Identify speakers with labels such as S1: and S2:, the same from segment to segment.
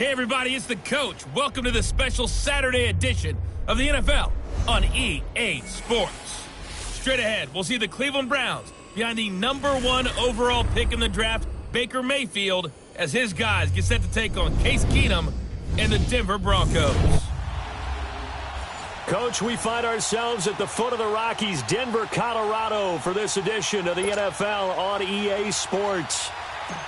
S1: Hey everybody, it's the coach. Welcome to the special Saturday edition of the NFL on EA Sports. Straight ahead, we'll see the Cleveland Browns behind the #1 overall pick in the draft, Baker Mayfield, as his guys get set to take on Case Keenum and the Denver Broncos.
S2: Coach, we find ourselves at the foot of the Rockies, Denver, Colorado, for this edition of the NFL on EA Sports.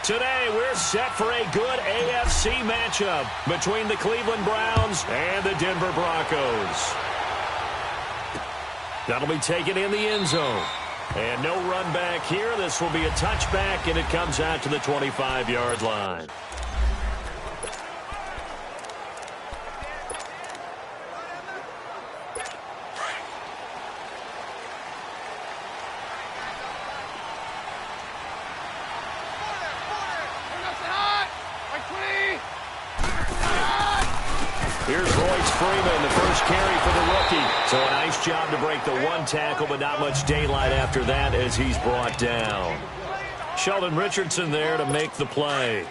S2: Today, we're set for a good AFC matchup between the Cleveland Browns and the Denver Broncos. That'll be taken in the end zone. And no run back here. This will be a touchback, and it comes out to the 25-yard line. Here's Royce Freeman, the first carry for the rookie. So a nice job to break the one tackle, but not much daylight after that as he's brought down. Sheldon Richardson there to make the play.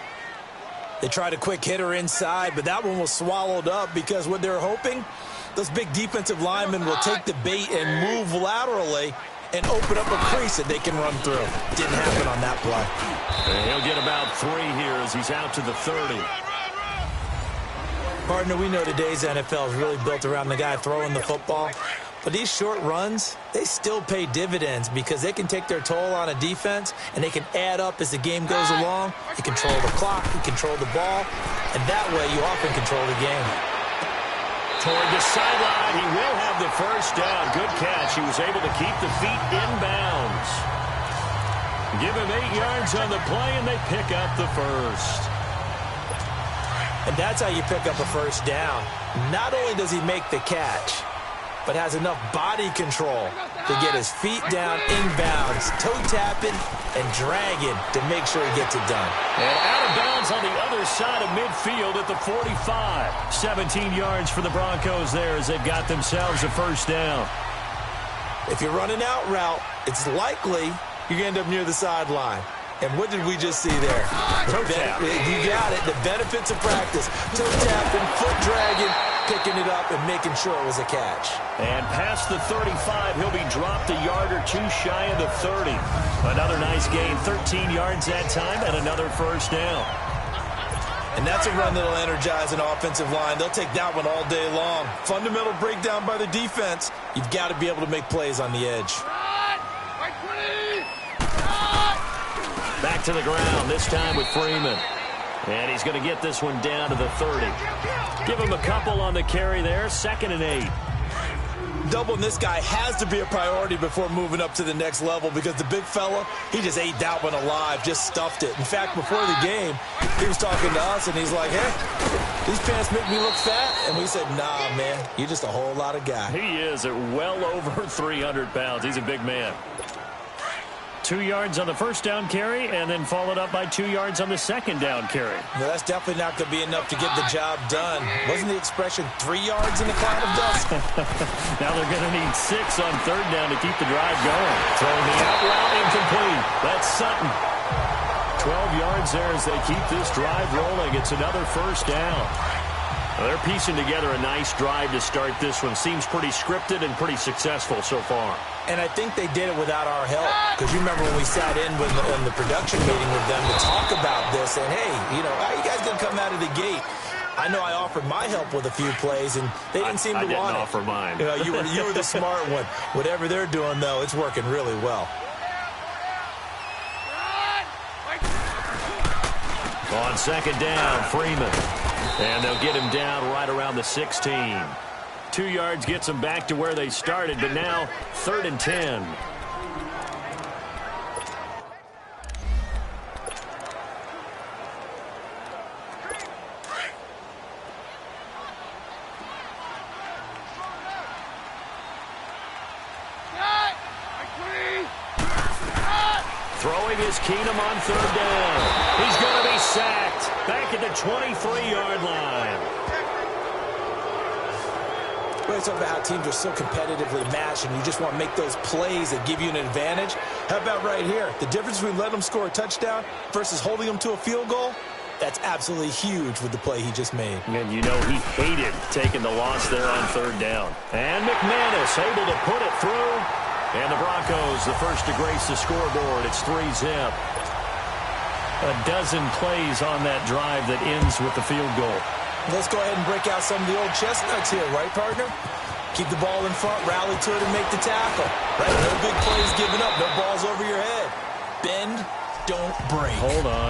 S3: They tried a quick hitter inside, but that one was swallowed up because what they're hoping, those big defensive linemen will take the bait and move laterally and open up a crease that they can run through. Didn't happen on that play.
S2: And he'll get about 3 here as he's out to the 30.
S3: Partner, we know today's NFL is really built around the guy throwing the football. But these short runs, they still pay dividends because they can take their toll on a defense and they can add up as the game goes along. You control the clock, you control the ball, and that way you often control the game.
S2: Toward the sideline, he will have the first down. Good catch. He was able to keep the feet in bounds. Give him 8 yards on the play, and they pick up the first.
S3: And that's how you pick up a first down. Not only does he make the catch, but has enough body control to get his feet down inbounds, toe tapping and dragging to make sure he gets it done.
S2: And out of bounds on the other side of midfield at the 45. 17 yards for the Broncos there as they've got themselves a first down.
S3: If you're running out route, it's likely you're going to end up near the sideline. And what did we just see there?
S2: Toe tap.
S3: You got it. The benefits of practice. Toe tapping, foot dragging, picking it up, and making sure it was a catch.
S2: And past the 35, he'll be dropped a yard or two shy of the 30. Another nice gain, 13 yards that time, and another first down.
S3: And that's a run that'll energize an offensive line. They'll take that one all day long. Fundamental breakdown by the defense. You've got to be able to make plays on the edge.
S2: Back to the ground, this time with Freeman. And he's going to get this one down to the 30. Give him a couple on the carry there, 2nd and 8.
S3: Doubling this guy has to be a priority before moving up to the next level because the big fella, he just ate that one alive, just stuffed it. In fact, before the game, he was talking to us, and he's like, hey, these pants make me look fat. And we said, nah, man, you're just a whole lot of guy.
S2: He is at well over 300 pounds. He's a big man. 2 yards on the first down carry, and then followed up by 2 yards on the second down carry.
S3: Well, that's definitely not going to be enough to get the job done. Wasn't the expression 3 yards in the cloud of dust?
S2: Now they're going to need 6 on 3rd down to keep the drive going. Throwing the out route incomplete. That's Sutton. 12 yards there as they keep this drive rolling. It's another first down. Well, they're piecing together a nice drive to start this one. Seems pretty scripted and pretty successful so far.
S3: And I think they did it without our help. Because you remember when we sat in the production meeting with them to talk about this. And, hey, you know, how are you guys going to come out of the gate? I know I offered my help with a few plays, and they didn't seem to want it.
S2: I didn't offer mine.
S3: You know, you were the smart one. Whatever they're doing, though, it's working really well.
S2: On 2nd down, Freeman. And they'll get him down right around the 16. 2 yards gets them back to where they started, but now 3rd and 10. Throwing is Keenum on 3rd down. He's going to be sacked back at the 23-yard line.
S3: We talk about how teams are so competitively matched and you just want to make those plays that give you an advantage. How about right here? The difference between letting them score a touchdown versus holding them to a field goal, That's absolutely huge with the play he just made.
S2: And you know he hated taking the loss there on third down. And McManus able to put it through. And the Broncos, the first to grace the scoreboard. It's 3-zip. A dozen plays on that drive that ends with the field goal.
S3: Let's go ahead and break out some of the old chestnuts here, right, partner? Keep the ball in front, rally to it, and make the tackle. Right? No big plays given up, no balls over your head. Bend, don't break.
S2: Hold on.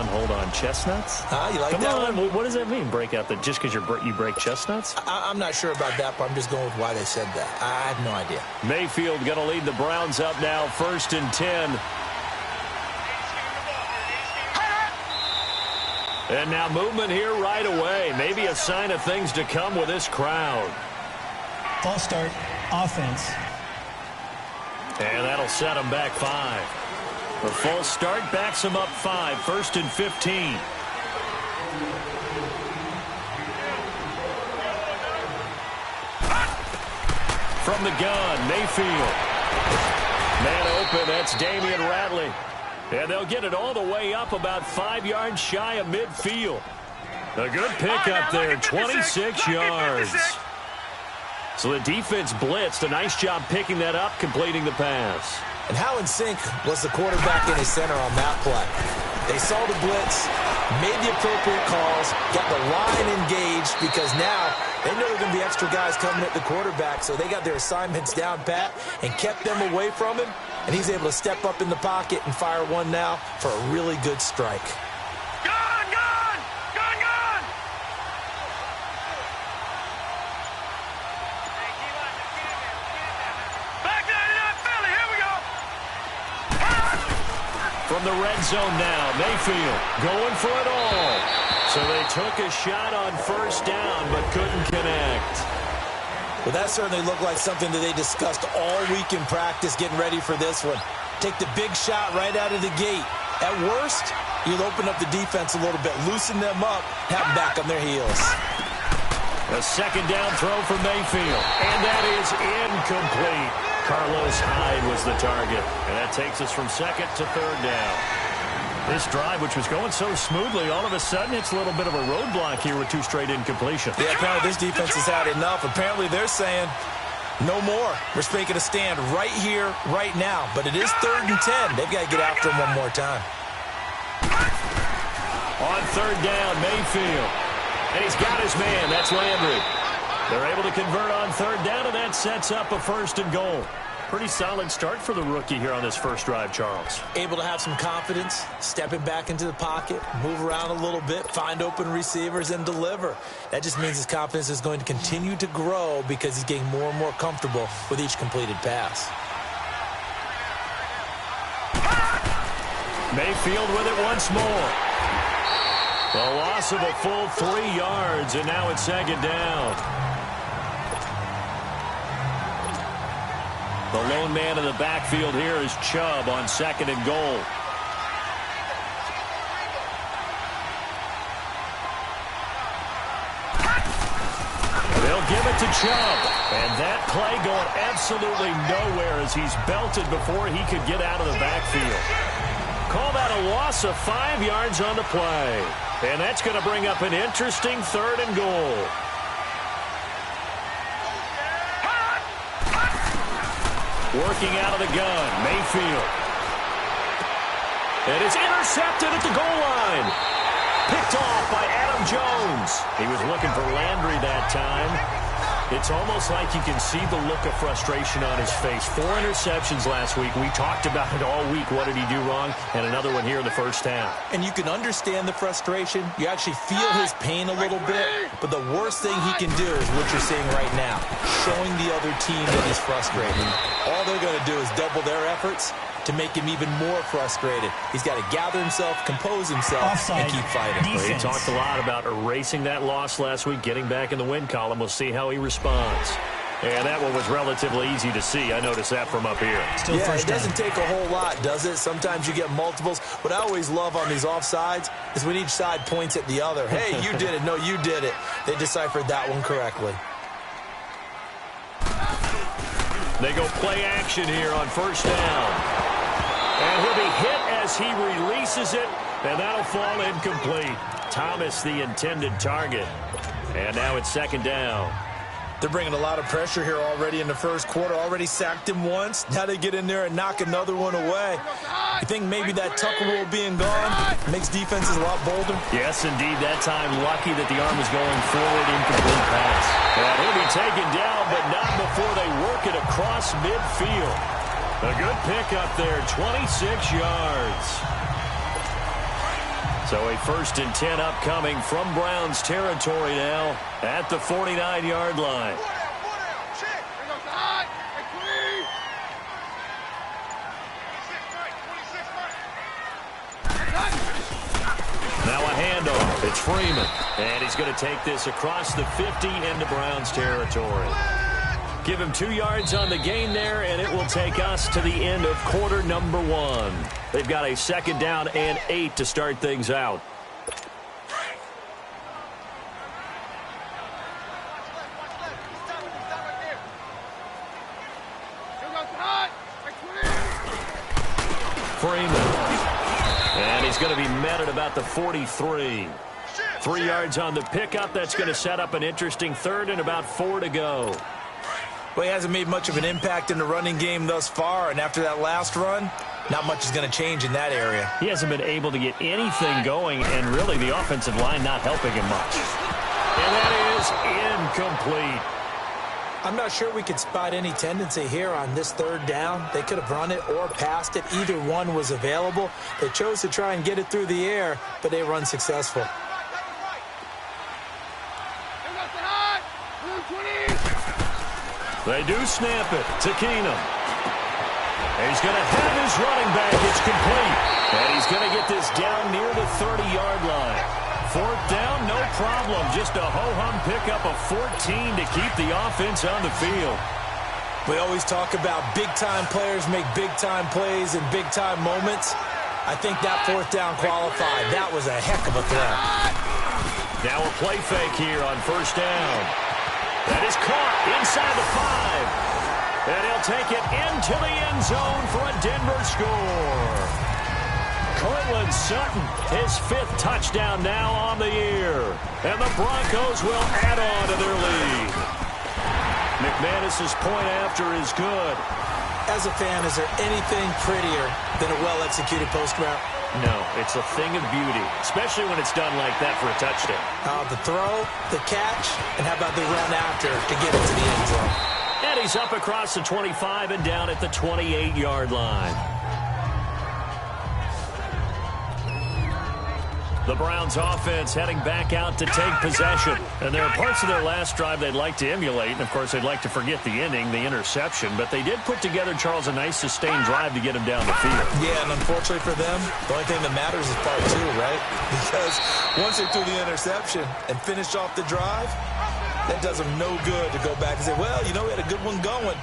S2: Chestnuts?
S3: You like
S2: Come
S3: that
S2: on.
S3: one?
S2: What does that mean, break out? That just because you break chestnuts?
S3: I'm not sure about that, but I'm just going with why they said that. I have no idea.
S2: Mayfield going to lead the Browns up now, 1st and 10. And now movement here right away. Maybe a sign of things to come with this crowd.
S4: False start, offense.
S2: And that'll set them back 5. The false start backs them up 5, 1st and 15. From the gun, Mayfield. Man open, that's Damian Ratley. And they'll get it all the way up about 5 yards shy of midfield. A good pickup there, 26 yards. So the defense blitzed. A nice job picking that up, completing the pass.
S3: And how in sync was the quarterback in his center on that play? They saw the blitz, made the appropriate calls, got the line engaged because now they know there are going to be extra guys coming at the quarterback, so they got their assignments down pat and kept them away from him, and he's able to step up in the pocket and fire one now for a really good strike.
S2: From the red zone now, Mayfield going for it all. So they took a shot on 1st down but couldn't connect.
S3: Well, that certainly looked like something that they discussed all week in practice getting ready for this one. Take the big shot right out of the gate. At worst, you'll open up the defense a little bit, loosen them up, have them back on their heels.
S2: A 2nd down throw for Mayfield, and that is incomplete. Carlos Hyde was the target, and that takes us from 2nd to 3rd down. This drive, which was going so smoothly, all of a sudden it's a little bit of a roadblock here with 2 straight incompletions.
S3: Yeah, apparently this defense has had enough. Apparently they're saying no more. We're making a stand right here, right now. But it is 3rd and 10. They've got to get after him one more time.
S2: On 3rd down, Mayfield. And he's got his man. That's Landry. They're able to convert on 3rd down, and that sets up a 1st and goal. Pretty solid start for the rookie here on this first drive, Charles.
S3: Able to have some confidence, stepping back into the pocket, move around a little bit, find open receivers, and deliver. That just means his confidence is going to continue to grow because he's getting more and more comfortable with each completed pass.
S2: Mayfield with it once more. The loss of a full 3 yards, and now it's 2nd down. The lone man in the backfield here is Chubb on 2nd and goal. They'll give it to Chubb. And that play going absolutely nowhere as he's belted before he could get out of the backfield. Call that a loss of 5 yards on the play. And that's going to bring up an interesting 3rd and goal. Working out of the gun, Mayfield. And it's intercepted at the goal line. Picked off by Adam Jones. He was looking for Landry that time. It's almost like you can see the look of frustration on his face. 4 interceptions last week. We talked about it all week. What did he do wrong? And another one here in the first half.
S3: And you can understand the frustration. You actually feel his pain a little bit. But the worst thing he can do is what you're seeing right now, showing the other team that he's frustrated. All they're going to do is double their efforts to make him even more frustrated. He's got to gather himself, compose himself, and keep fighting.
S2: Well, he talked a lot about erasing that loss last week, getting back in the win column. We'll see how he responds. And that one was relatively easy to see. I noticed that from up here.
S3: Still yeah, it doesn't take a whole lot, does it? Sometimes you get multiples. What I always love on these offsides is when each side points at the other. Hey, you did it. No, you did it. They deciphered that one correctly.
S2: They go play action here on 1st down. And he'll be hit as he releases it, and that'll fall incomplete. Thomas the intended target. And now it's second down.
S3: They're bringing a lot of pressure here already in the first quarter. Already sacked him once. Now they get in there and knock another one away. You think maybe that Tucker rule being gone makes defenses a lot bolder?
S2: Yes, indeed. That time, lucky that the arm was going forward, incomplete pass. And he'll be taken down, but not before they work it across midfield. A good pickup there, 26 yards. So a 1st and 10 upcoming from Browns territory now at the 49-yard line. Now a handoff. It's Freeman. And he's going to take this across the 50 into Browns territory. Give him 2 yards on the gain there, and it will take us to the end of quarter number 1. They've got a 2nd down and 8 to start things out. Freeman. And he's going to be met at about the 43. 3 yards on the pickup. That's going to set up an interesting 3rd and about 4 to go.
S3: Well, he hasn't made much of an impact in the running game thus far, and after that last run, not much is going to change in that area.
S2: He hasn't been able to get anything going, and really the offensive line not helping him much. And that is incomplete.
S5: I'm not sure we could spot any tendency here on this 3rd down. They could have run it or passed it. Either one was available. They chose to try and get it through the air, but they were unsuccessful.
S2: They do snap it to Keenum. He's going to have his running back. It's complete. And he's going to get this down near the 30-yard line. 4th down, no problem. Just a ho-hum pickup of 14 to keep the offense on the field.
S3: We always talk about big-time players make big-time plays in big-time moments. I think that 4th down qualified. That was a heck of a throw.
S2: Now a play fake here on 1st down. That is caught inside the 5. And he'll take it into the end zone for a Denver score. Cortland Sutton, his 5th touchdown now on the year. And the Broncos will add on to their lead. McManus's point after is good.
S5: As a fan, is there anything prettier than a well-executed post route?
S2: No, it's a thing of beauty, especially when it's done like that for a touchdown.
S5: The throw, the catch, and how about the run after to get into the end zone?
S2: And he's up across the 25 and down at the 28-yard line. The Browns offense heading back out to take possession. And there are parts of their last drive they'd like to emulate. And, of course, they'd like to forget the ending, the interception. But they did put together, Charles, a nice sustained drive to get him down the field.
S3: Yeah, and unfortunately for them, the only thing that matters is part 2, right? Because once they threw the interception and finished off the drive, that does them no good to go back and say, well, you know, we had a good one going.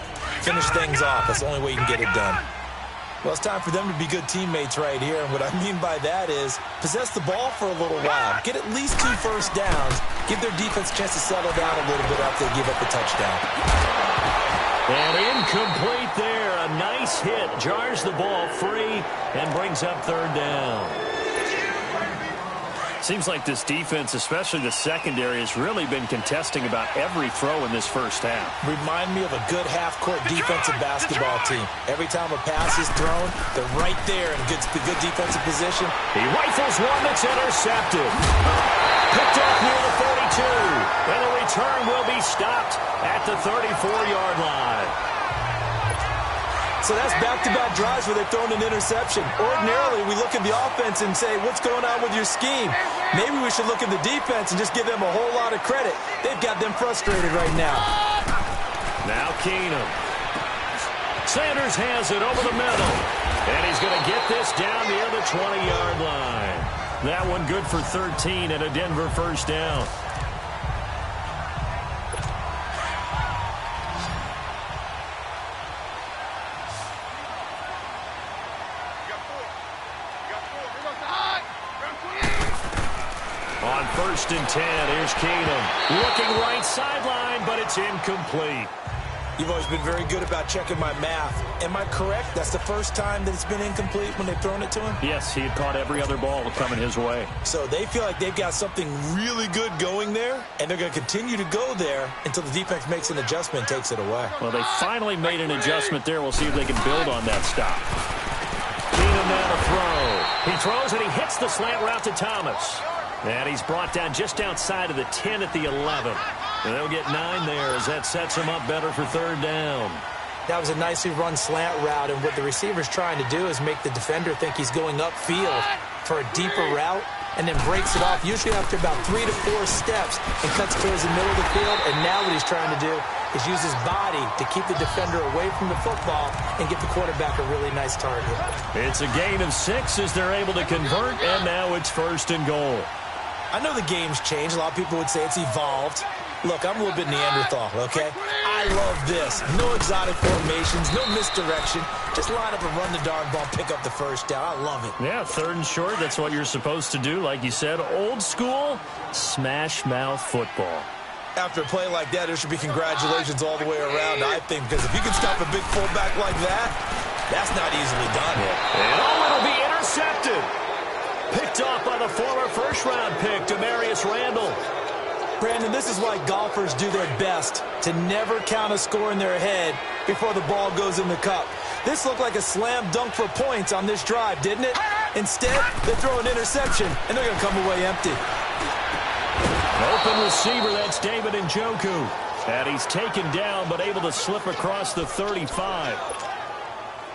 S3: Finish things off. That's the only way you can get it done. Well, it's time for them to be good teammates right here. And what I mean by that is possess the ball for a little while. Get at least 2 first downs. Give their defense a chance to settle down a little bit after they give up the touchdown.
S2: And incomplete there. A nice hit. Jars the ball free and brings up 3rd down. Seems like this defense, especially the secondary, has really been contesting about every throw in this first half.
S3: Remind me of a good half-court defensive basketball team. Every time a pass is thrown, they're right there in good defensive position.
S2: He rifles one that's intercepted. Picked up near the 42. And the return will be stopped at the 34-yard line.
S3: So that's back-to-back drives where they've thrown an interception. Ordinarily, we look at the offense and say, what's going on with your scheme? Maybe we should look at the defense and just give them a whole lot of credit. They've got them frustrated right now.
S2: Now Keenum. Sanders has it over the middle. And he's going to get this down near the 20-yard line. That one good for 13 and a Denver 1st down. On 1st and 10, here's Keenum. Looking right sideline, but it's incomplete.
S3: You've always been very good about checking my math. Am I correct? That's the first time that it's been incomplete when they've thrown it to him?
S2: Yes, he had caught every other ball coming his way.
S3: So they feel like they've got something really good going there, and they're going to continue to go there until the defense makes an adjustment and takes it away.
S2: Well, they finally made an adjustment there. We'll see if they can build on that stop. Keenum now to throw. He throws and he hits the slant route to Thomas. And he's brought down just outside of the 10 at the 11. And they'll get 9 there as that sets him up better for third down.
S5: That was a nicely run slant route, and what the receiver's trying to do is make the defender think he's going upfield for a deeper route, and then breaks it off, usually after about 3 to 4 steps, and cuts towards the middle of the field. And now what he's trying to do is use his body to keep the defender away from the football and get the quarterback a really nice target.
S2: It's a gain of 6 as they're able to convert, and now it's 1st and goal.
S3: I know the game's changed. A lot of people would say it's evolved. Look, I'm a little bit Neanderthal, okay? I love this. No exotic formations, no misdirection. Just line up and run the darn ball, pick up the first down. I love it.
S2: Yeah, 3rd and short, that's what you're supposed to do. Like you said, old school, smash mouth football.
S3: After a play like that, there should be congratulations all the way around, I think, because if you can stop a big fullback like that, that's not easily done.
S2: And it'll be intercepted. Picked off by the former first-round pick, Demarius Randall.
S5: Brandon, this is why golfers do their best to never count a score in their head before the ball goes in the cup. This looked like a slam dunk for points on this drive, didn't it? Instead, they throw an interception, and they're going to come away empty.
S2: Open receiver, that's David Njoku. And he's taken down, but able to slip across the 35.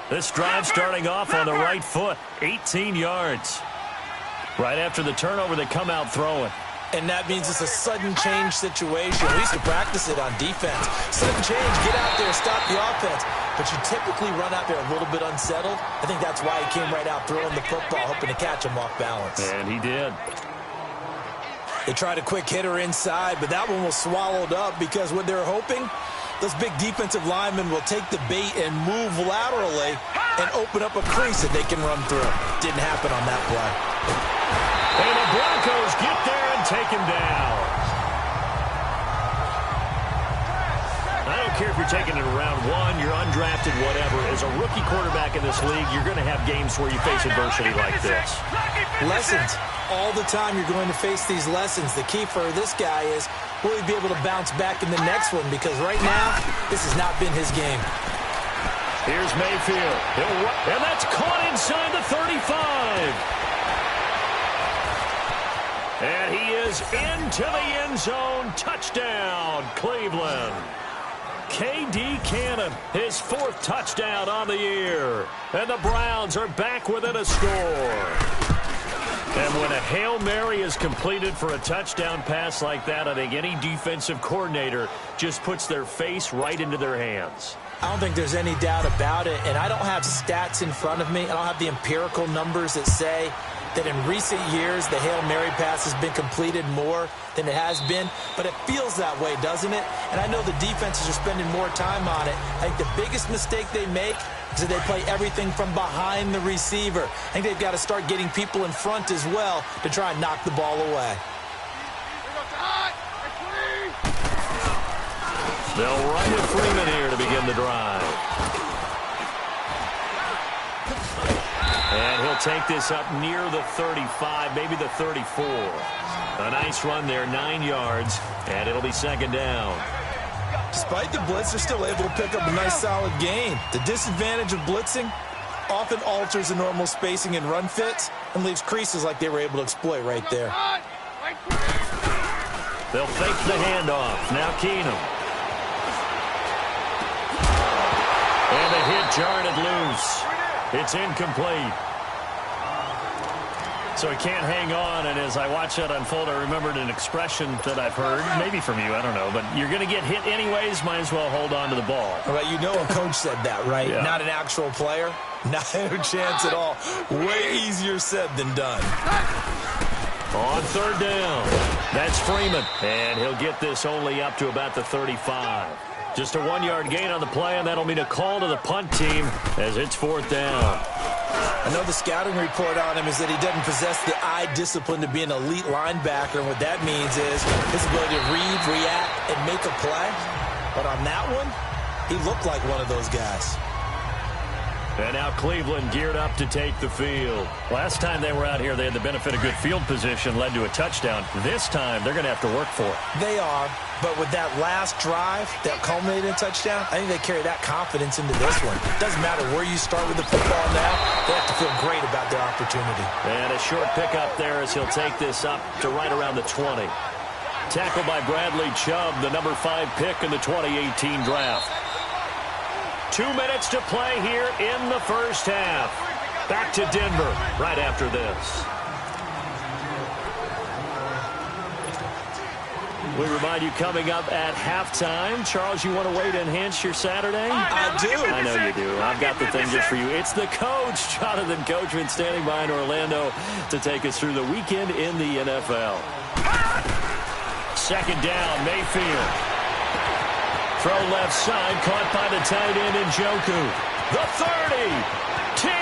S2: This drive starting off on the right foot, 18 yards. Right after the turnover, they come out throwing.
S3: And that means it's a sudden change situation. We used to practice it on defense. Sudden change, get out there, stop the offense. But you typically run out there a little bit unsettled. I think that's why he came right out throwing the football, hoping to catch him off balance.
S2: And he did.
S3: They tried a quick hitter inside, but that one was swallowed up because what they're hoping, those big defensive linemen will take the bait and move laterally and open up a crease that they can run through. Didn't happen on that play.
S2: And the Broncos get there and take him down. I don't care if you're taking it in round 1, you're undrafted, whatever. As a rookie quarterback in this league, you're going to have games where you face adversity like this.
S5: Lessons. All the time you're going to face these lessons. The key for this guy is, will he be able to bounce back in the next one? Because right now, this has not been his game.
S2: Here's Mayfield. And that's caught inside the 35. And he is into the end zone. Touchdown, Cleveland. K.D. Cannon, his 4th touchdown on the year. And the Browns are back within a score. And when a Hail Mary is completed for a touchdown pass like that, I think any defensive coordinator just puts their face right into their hands.
S5: I don't think there's any doubt about it, and I don't have stats in front of me. I don't have the empirical numbers that say that in recent years the Hail Mary pass has been completed more than it has been, but it feels that way, doesn't it? And I know the defenses are spending more time on it. I think the biggest mistake they make is that they play everything from behind the receiver. I think they've got to start getting people in front as well to try and knock the ball away.
S2: They'll run with Freeman here to begin the drive. And he'll take this up near the 35, maybe the 34. A nice run there, 9 yards, and it'll be 2nd down.
S3: Despite the blitz, they're still able to pick up a nice solid gain. The disadvantage of blitzing often alters the normal spacing and run fits and leaves creases like they were able to exploit right there.
S2: They'll fake the handoff. Now Keenum. And the hit jarred it loose. It's incomplete. So he can't hang on, and as I watch that unfold, I remembered an expression that I've heard, maybe from you, I don't know, but you're going to get hit anyways, might as well hold on to the ball.
S3: Right, you know a coach said that, right?
S2: Yeah.
S3: Not an actual player. Not a chance at all. Way easier said than done.
S2: On 3rd down, that's Freeman, and he'll get this only up to about the 35. Just a 1-yard gain on the play, and that'll mean a call to the punt team as it's 4th down.
S3: I know the scouting report on him is that he doesn't possess the eye discipline to be an elite linebacker, and what that means is his ability to read, react, and make a play. But on that one, He looked like one of those guys.
S2: And now Cleveland geared up to take the field. Last time they were out here, they had the benefit of good field position, led to a touchdown. This time, they're going to have to work for it.
S5: They are, but with that last drive that culminated in a touchdown, I think they carry that confidence into this one. Doesn't matter where you start with the football now, they have to feel great about their opportunity.
S2: And a short pickup there as he'll take this up to right around the 20. Tackled by Bradley Chubb, the number 5 pick in the 2018 draft. 2 minutes to play here in the first half. Back to Denver right after this. We remind you coming up at halftime. Charles, you want a way to enhance your Saturday?
S3: I do.
S2: I know you do. I've got the thing just for you. It's the coach, Jonathan Coachman, standing by in Orlando to take us through the weekend in the NFL. Second down, Mayfield. Throw left side, caught by the tight end Njoku. The 30, 10,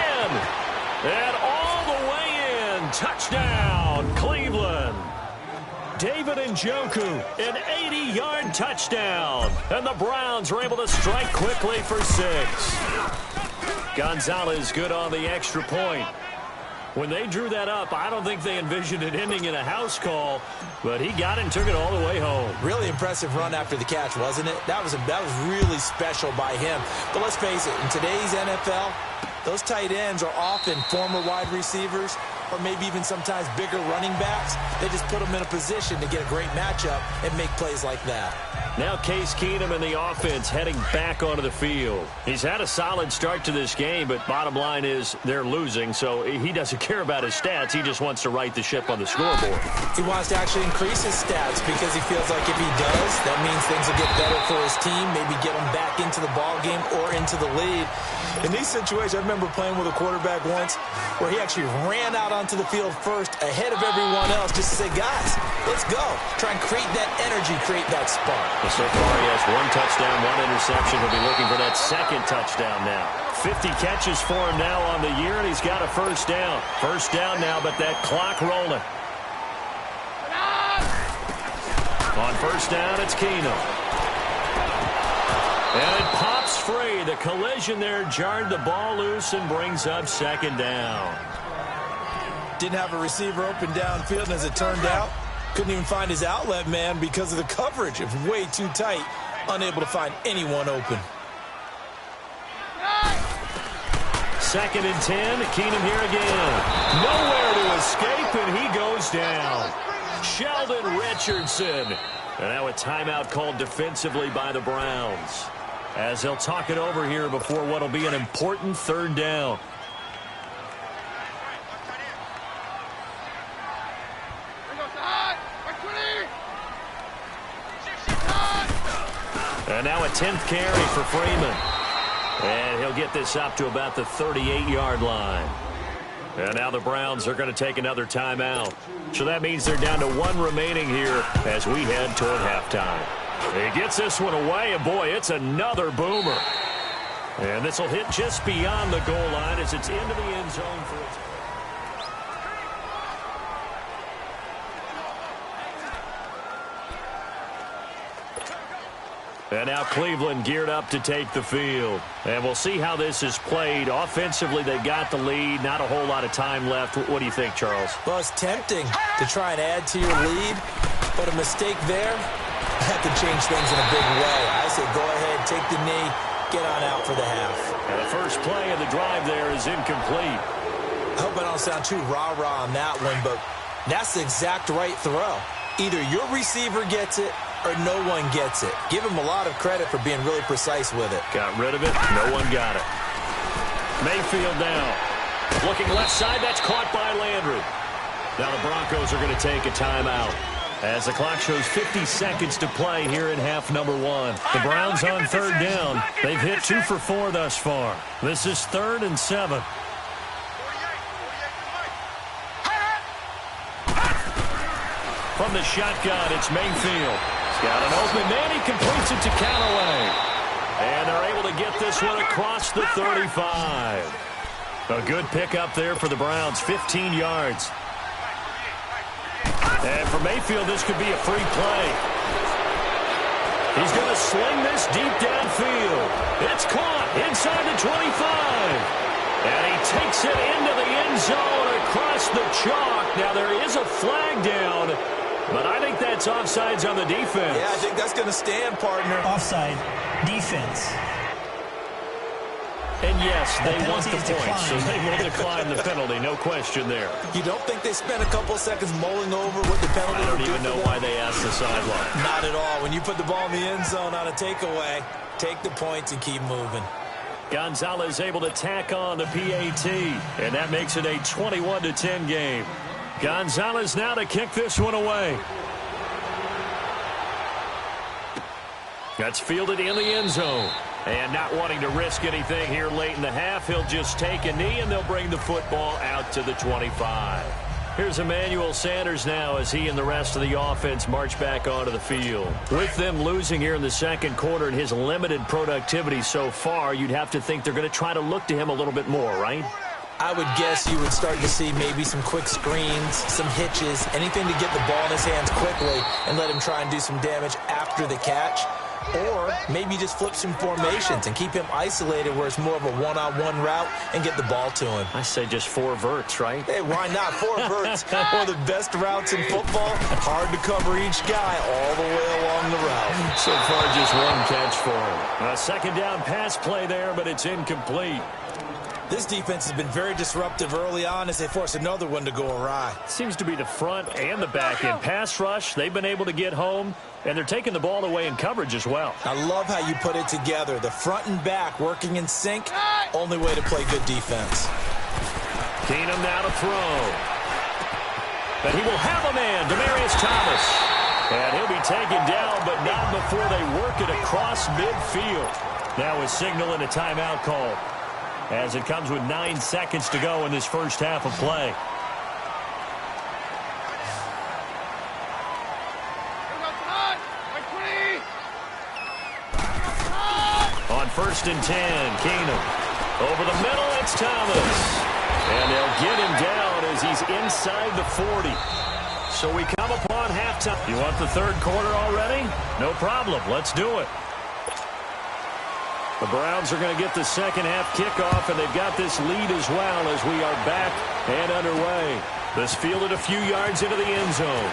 S2: and all the way in. Touchdown, Cleveland. David Njoku, an 80-yard touchdown. And the Browns were able to strike quickly for 6. Gonzalez good on the extra point. When they drew that up, I don't think they envisioned it ending in a house call, but he got it and took it all the way home.
S5: Really impressive run after the catch, wasn't it? That was really special by him. But let's face it, in today's NFL, those tight ends are often former wide receivers or maybe even sometimes bigger running backs. They just put them in a position to get a great matchup and make plays like that.
S2: Now Case Keenum and the offense heading back onto the field. He's had a solid start to this game, but bottom line is they're losing, so he doesn't care about his stats. He just wants to right the ship on the scoreboard.
S5: He wants to actually increase his stats because he feels like if he does, that means things will get better for his team, maybe get him back into the ball game or into the lead.
S3: In these situations, I remember playing with a quarterback once where he actually ran out onto the field first ahead of everyone else just to say, guys, let's go. Try and create that energy, create that spark.
S2: So far, he has 1 touchdown, 1 interception. He'll be looking for that second touchdown now. 50 catches for him now on the year, and he's got a first down. First down now, but that clock rolling. On first down, it's Keenum. And it pops free. The collision there jarred the ball loose and brings up second down.
S3: Didn't have a receiver open downfield, and as it turned out, couldn't even find his outlet man because of the coverage. It was way too tight, unable to find anyone open.
S2: Second and 10, Keenum here again. Nowhere to escape, and he goes down. Sheldon Richardson. And now a timeout called defensively by the Browns, as they'll talk it over here before what will be an important third down. And now a 10th carry for Freeman. And he'll get this up to about the 38-yard line. And now the Browns are going to take another timeout. So that means they're down to 1 remaining here as we head toward halftime. He gets this one away, and boy, it's another boomer. And this will hit just beyond the goal line as it's into the end zone for its... And now Cleveland geared up to take the field. And we'll see how this is played. Offensively, they got the lead. Not a whole lot of time left. What do you think, Charles?
S5: Well, it's tempting to try and add to your lead, but a mistake there had to change things in a big way. I say go ahead, take the knee, get on out for the half.
S2: And the first play of the drive there is incomplete.
S5: I hope I don't sound too rah-rah on that one, but that's the exact right throw. Either your receiver gets it or no one gets it. Give him a lot of credit for being really precise with it.
S2: Got rid of it. No one got it. Mayfield now. Looking left side. That's caught by Landry. Now the Broncos are going to take a timeout as the clock shows 50 seconds to play here in half number 1. The Browns on third down. They've hit 2 for 4 thus far. This is 3rd and 7. From the shotgun, it's Mayfield. He's got an open man. He completes it to Callaway. And they're able to get this one across the 35. A good pickup there for the Browns, 15 yards. And for Mayfield, this could be a free play. He's going to sling this deep downfield. It's caught inside the 25. And he takes it into the end zone across the chalk. Now, there is a flag down, but I think that's offsides on the defense.
S5: Yeah, I think that's going to stand, partner.
S4: Offside. Defense.
S2: And yes, they want the
S4: penalty is
S2: point, so they will decline the penalty. No question there.
S5: You don't think they spent a couple seconds mulling over what the penalty
S2: I don't
S5: would do
S2: even know
S5: for them?
S2: why they asked the sideline.
S5: Not at all. When you put the ball in the end zone on a takeaway, take the points and keep moving.
S2: Gonzalez able to tack on the PAT, and that makes it a 21-10 game. Gonzalez now to kick this one away. That's fielded in the end zone. And not wanting to risk anything here late in the half, he'll just take a knee, and they'll bring the football out to the 25. Here's Emmanuel Sanders now as he and the rest of the offense march back onto the field. With them losing here in the second quarter and his limited productivity so far, you'd have to think they're going to try to look to him a little bit more, right?
S5: I would guess you would start to see maybe some quick screens, some hitches, anything to get the ball in his hands quickly and let him try and do some damage after the catch. Or maybe just flip some formations and keep him isolated where it's more of a one-on-one route and get the ball to him.
S2: I say just 4 verts, right?
S5: Hey, why not? 4 verts. One of the best routes in football. Hard to cover each guy all the way along the route.
S2: So far, just 1 catch for him. A second down pass play there, but it's incomplete.
S5: This defense has been very disruptive early on as they force another one to go awry.
S2: Seems to be the front and the back end. Pass rush, they've been able to get home, and they're taking the ball away in coverage as well.
S5: I love how you put it together. The front and back working in sync. Only way to play good defense.
S2: Keenum now to throw. But he will have a man, Demaryius Thomas. And he'll be taken down, but not before they work it across midfield. Now a signal and a timeout call, as it comes with 9 seconds to go in this first half of play. On 1st and 10, Keenum. Over the middle, it's Thomas. And they'll get him down as he's inside the 40. So we come upon halftime. You want the third quarter already? No problem. Let's do it. The Browns are going to get the second half kickoff, and they've got this lead as well as we are back and underway. This fielded a few yards into the end zone.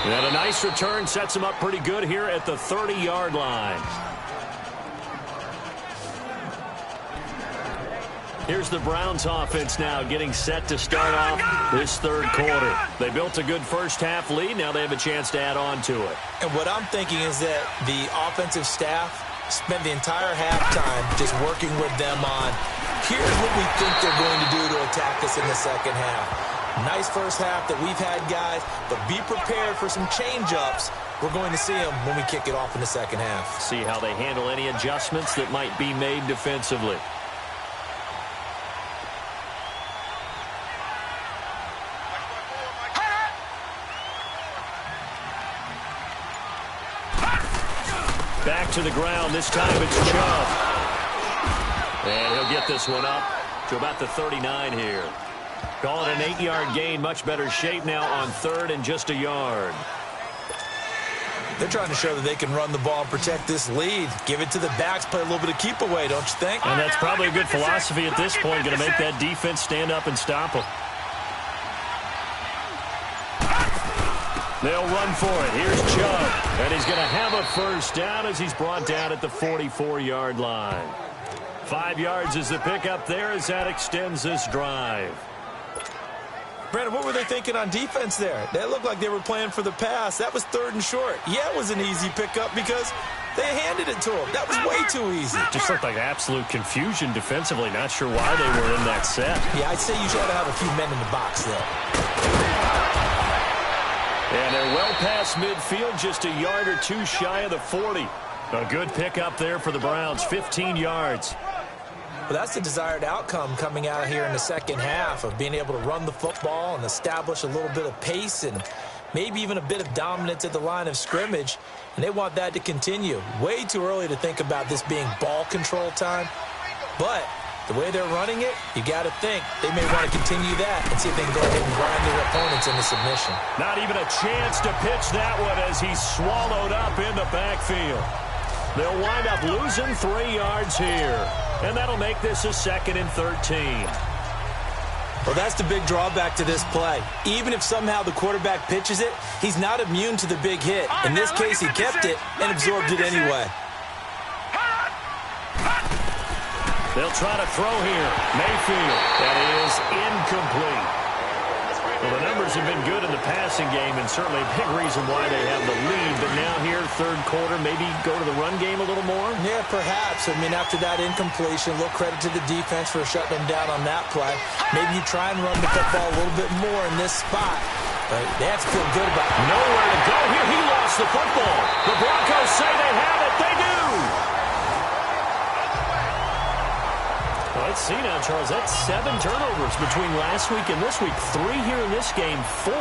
S2: And a nice return sets him up pretty good here at the 30-yard line. Here's the Browns offense now getting set to start off this third quarter. They built a good first half lead. Now they have a chance to add on to it.
S5: And what I'm thinking is that the offensive staff spent the entire halftime just working with them on, here's what we think they're going to do to attack us in the second half. Nice first half that we've had, guys, but be prepared for some change-ups. We're going to see them when we kick it off in the second half.
S2: See how they handle any adjustments that might be made defensively. Back to the ground. This time it's Chubb. And he'll get this one up to about the 39 here. Call it an 8-yard gain. Much better shape now on 3rd and just a yard.
S5: They're trying to show that they can run the ball and protect this lead. Give it to the backs, play a little bit of keep away, don't you think?
S2: And that's probably a good philosophy at this point. Going to make that defense stand up and stop them. They'll run for it. Here's Chubb. And he's going to have a first down as he's brought down at the 44-yard line. 5 yards is the pickup there as that extends this drive.
S5: Brandon, what were they thinking on defense there? That looked like they were playing for the pass. That was 3rd and short. Yeah, it was an easy pickup because they handed it to him. That was way too easy.
S2: Just looked like absolute confusion defensively. Not sure why they were in that set.
S5: Yeah, I'd say you should have a few men in the box, though.
S2: And they're well past midfield, just a yard or two shy of the 40. A good pickup there for the Browns, 15 yards.
S5: Well, that's the desired outcome coming out here in the second half of being able to run the football and establish a little bit of pace and maybe even a bit of dominance at the line of scrimmage. And they want that to continue. Way too early to think about this being ball control time. But The way they're running it, you got to think they may want to continue that and see if they can go ahead and grind their opponents into submission.
S2: Not even a chance to pitch that one as he's swallowed up in the backfield. They'll wind up losing 3 yards here, and that'll make this a 2nd and 13.
S5: Well, that's the big drawback to this play. Even if somehow the quarterback pitches it, he's not immune to the big hit. In this case, he kept it and absorbed it anyway.
S2: They'll try to throw here. Mayfield. That is incomplete. Well, the numbers have been good in the passing game, and certainly a big reason why they have the lead. But now here, 3rd quarter, maybe go to the run game a little more?
S5: Yeah, perhaps. I mean, after that incompletion, a little credit to the defense for shutting them down on that play. Maybe you try and run the football a little bit more in this spot. But they have to feel good about it.
S2: Nowhere to go here. He lost the football. The Broncos say they have it. They do. Well, let's see now, Charles. That's 7 turnovers between last week and this week. 3 here in this game, 4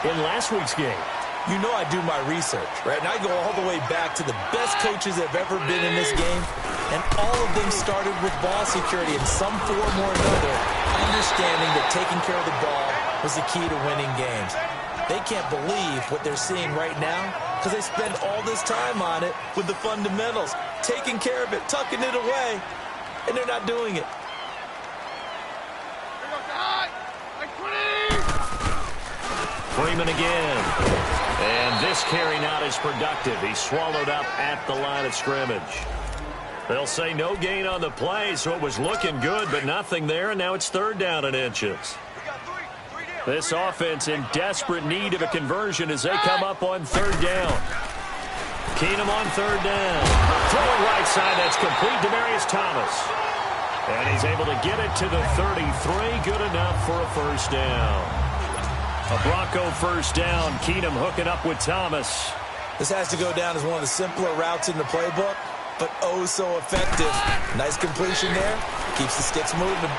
S2: in last week's game.
S5: You know I do my research, right? And I go all the way back to the best coaches that have ever been in this game. And all of them started with ball security in some form or another, understanding that taking care of the ball was the key to winning games. They can't believe what they're seeing right now because they spend all this time on it with the fundamentals, taking care of it, tucking it away, and they're not doing it.
S2: Freeman again. And this carry not as productive. He's swallowed up at the line of scrimmage. They'll say no gain on the play, so it was looking good, but nothing there, and now it's 3rd down and inches. This offense in desperate need of a conversion as they come up on 3rd down. Keenum on 3rd down. Throwing right side, that's complete. Demaryius Thomas. And he's able to get it to the 33. Good enough for a 1st down. A Bronco 1st down. Keenum hooking up with Thomas.
S5: This has to go down as one of the simpler routes in the playbook, but oh so effective. Nice completion there. Keeps the sticks moving.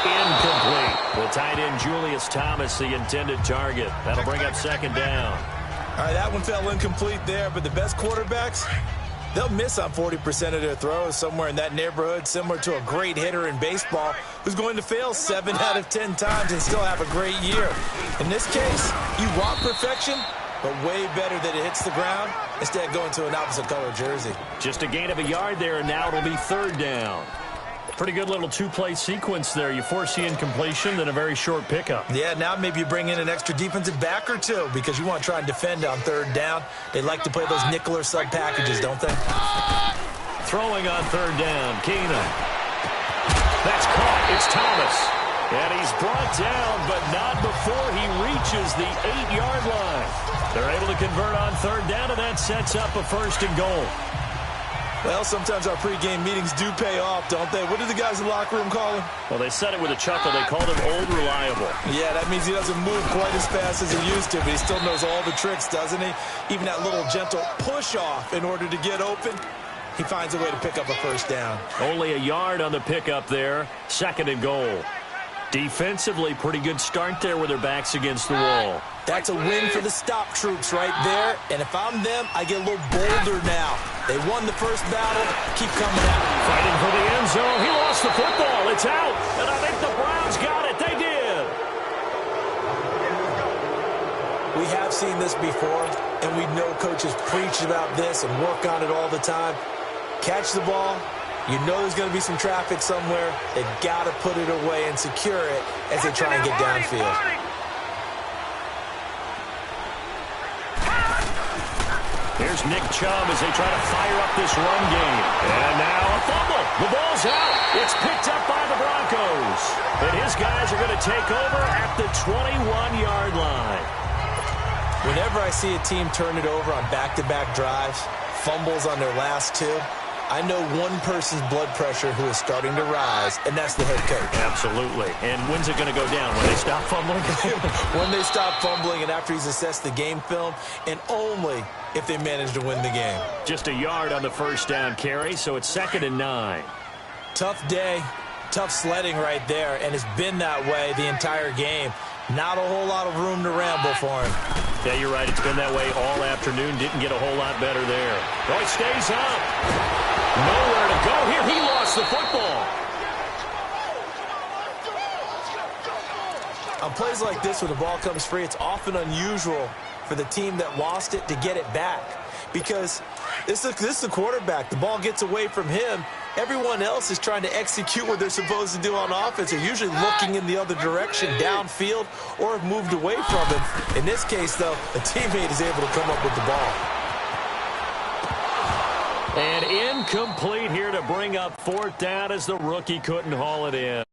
S2: Incomplete. The tight end Julius Thomas, the intended target. That'll bring up 2nd down.
S5: All right, that one fell incomplete there, but the best quarterbacks, they'll miss on 40% of their throws, somewhere in that neighborhood, similar to a great hitter in baseball who's going to fail 7 out of 10 times and still have a great year. In this case, you want perfection, but way better that it hits the ground instead of going to an opposite color jersey.
S2: Just a gain of a yard there, and now it'll be 3rd down. Pretty good little 2-play sequence there. You force the incompletion, then a very short pickup.
S5: Yeah, now maybe you bring in an extra defensive back or 2 because you want to try and defend on 3rd down. They like to play those nickel or sub packages, don't they?
S2: Throwing on 3rd down, Keenum. That's caught. It's Thomas. And he's brought down, but not before he reaches the 8-yard line. They're able to convert on 3rd down, and that sets up a 1st and goal.
S5: Well, sometimes our pregame meetings do pay off, don't they? What do the guys in the locker room call him?
S2: Well, they said it with a chuckle. They called him Old Reliable.
S5: Yeah, that means he doesn't move quite as fast as he used to, but he still knows all the tricks, doesn't he? Even that little gentle push-off in order to get open, he finds a way to pick up a 1st down.
S2: Only a yard on the pickup there. 2nd and goal. Defensively, pretty good start there with their backs against the wall.
S5: That's a win for the stop troops right there. And if I'm them, I get a little bolder now. They won the first battle. Keep coming out.
S2: Fighting for the end zone. He lost the football. It's out. And I think the Browns got it. They did.
S5: We have seen this before, and we know coaches preach about this and work on it all the time. Catch the ball. You know there's going to be some traffic somewhere. They've got to put it away and secure it as they try and get downfield.
S2: Here's Nick Chubb as they try to fire up this run game. And now a fumble. The ball's out. It's picked up by the Broncos. And his guys are going to take over at the 21-yard line.
S5: Whenever I see a team turn it over on back-to-back drives, fumbles on their last 2, I know one person's blood pressure who is starting to rise, and that's the head coach.
S2: Absolutely. And when's it going to go down? When they stop fumbling?
S5: When they stop fumbling and after he's assessed the game film, and only if they manage to win the game.
S2: Just a yard on the 1st down carry, so it's 2nd and 9.
S5: Tough day, tough sledding right there, and it's been that way the entire game. Not a whole lot of room to ramble for him.
S2: Yeah, you're right. It's been that way all afternoon. Didn't get a whole lot better there. Oh, he stays up. Nowhere to go here. He lost the football.
S5: on plays like this when the ball comes free, it's often unusual for the team that lost it to get it back because this is the quarterback. The ball gets away from him. Everyone else is trying to execute what they're supposed to do on offense. They're usually looking in the other direction, downfield, or have moved away from him. In this case, though, a teammate is able to come up with the ball.
S2: And incomplete here to bring up fourth down as the rookie couldn't haul it in.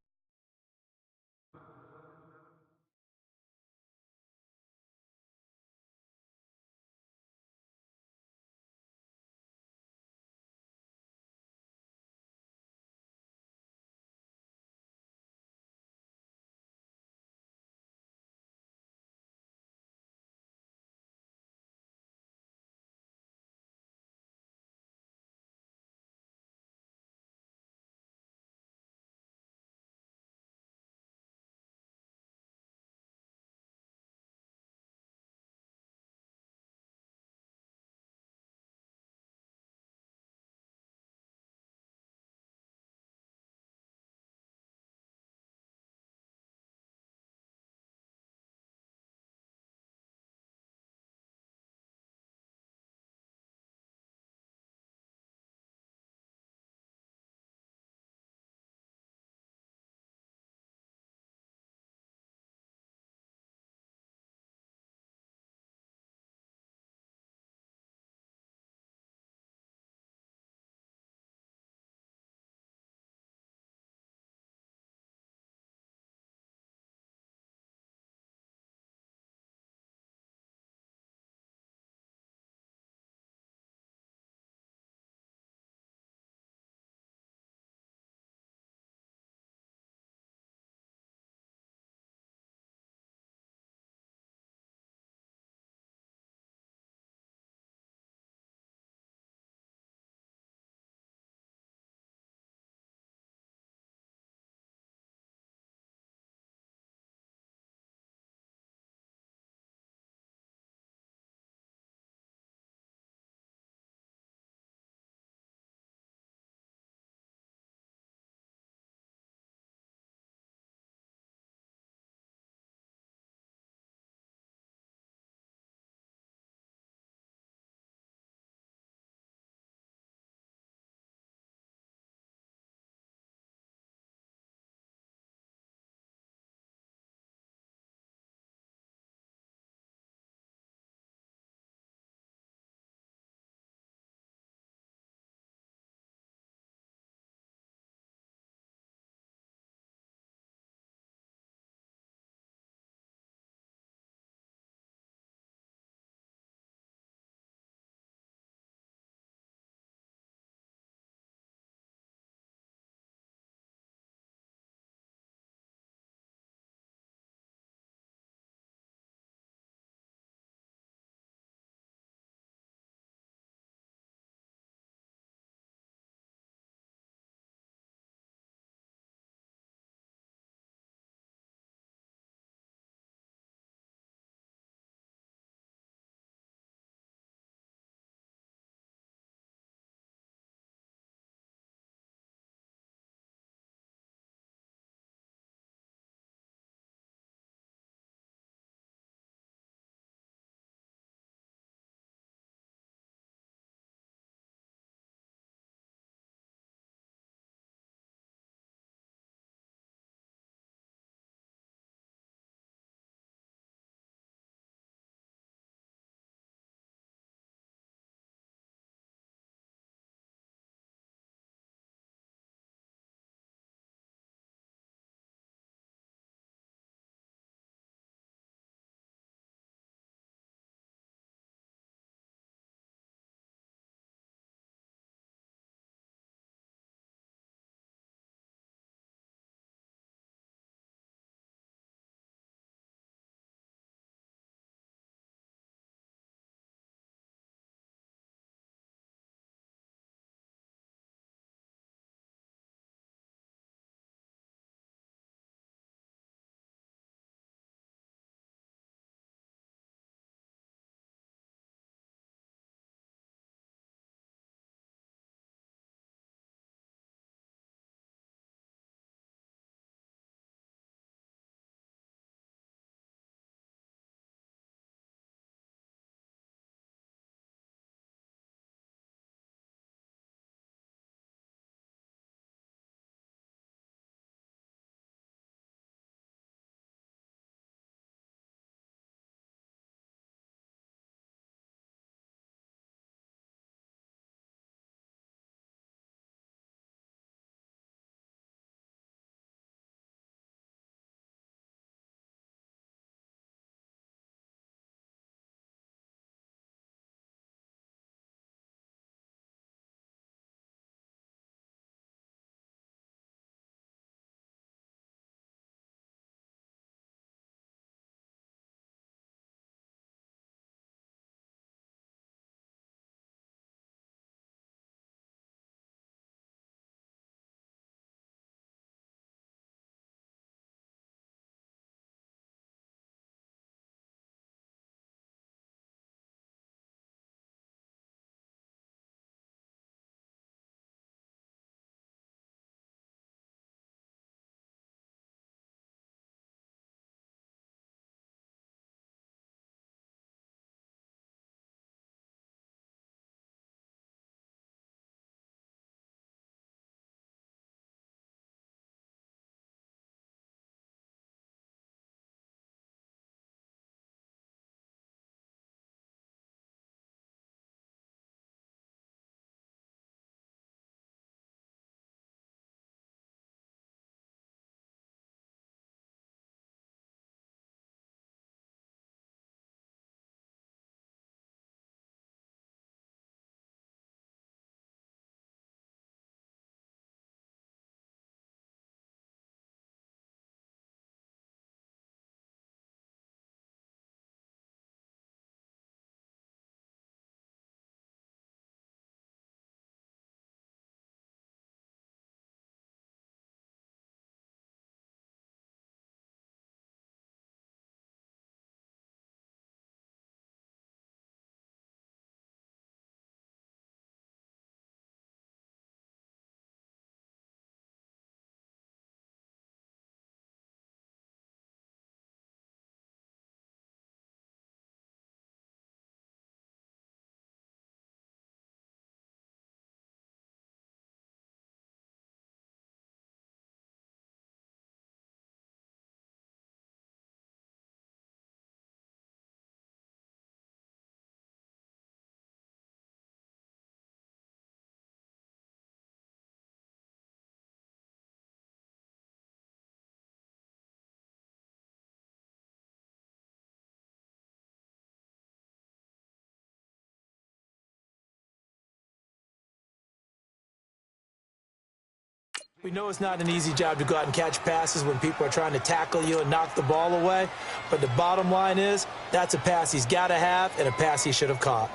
S5: We know it's not an easy job to go out and catch passes when people are trying to tackle you and knock the ball away. But the bottom line is, that's a pass he's got to have and a pass he should have caught.